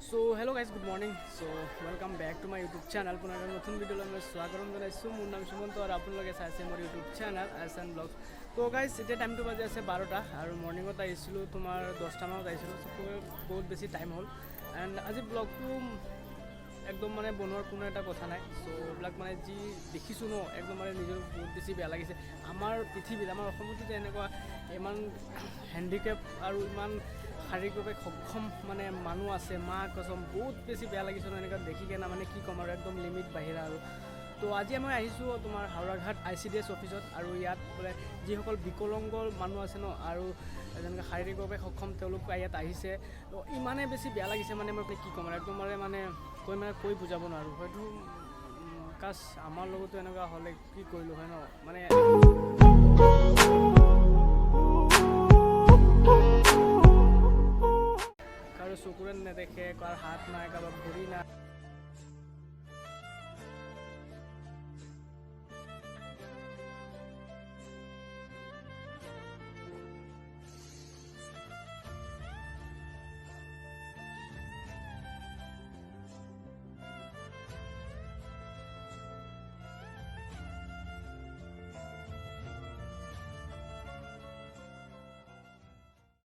So hello guys, good morning. So welcome back to my YouTube channel. পুনৰ নতুন ভিডিঅ'লৈ মই স্বাগতম জনাইছোঁ। মোৰ নাম সুমন্ত আৰু আপোনালোকে চাইছে মোৰ YouTube চেনেল আসান ব্লগ। তো গাইজ এতিয়া টাইমটো বাজি আছে 12টা আৰু মৰ্ণিঙত আহিছিলোঁ তোমাৰ 10টা মানত আহিছিলোঁ। বহুত বেছি টাইম হ'ল এণ্ড আজি ব্লগটো একদম মানে বনোৱাৰ কোনো এটা কথা নাই। চ' এইবিলাক মানে যি দেখিছোঁ ন একদম মানে নিজৰ বহুত বেছি বেয়া লাগিছে। আমাৰ পৃথিৱীত আমাৰ অসমতো যে এনেকুৱা ইমান হেণ্ডিকেপ আৰু ইমান শাৰীৰিকভাৱে সক্ষম মানে মানুহ আছে, মা কসম বহুত বেছি বেয়া লাগিছে ন এনেকুৱা দেখি কেনে মানে কি ক'ম আৰু একদম লিমিট বাহিৰা আৰু। তো আজি মই আহিছোঁ তোমাৰ হাওৰাঘাট ICDS অফিচত আৰু ইয়াত বোলে যিসকল বিকলাংগ মানুহ আছে ন আৰু যেনেকৈ শাৰীৰিকভাৱে সক্ষম তেওঁলোক ইয়াত আহিছে। তো ইমানে বেছি বেয়া লাগিছে মানে মই কি ক'ম আৰু একদম মানে কৈ বুজাব নোৱাৰোঁ। হয়তো কাছ আমাৰ লগতো এনেকুৱা হ'লে কি কৰিলোঁ হয় ন মানে কাৰো চকুৰে নেদেখে, কাৰো হাত নাই, কাৰোবাৰ ভৰি নাই।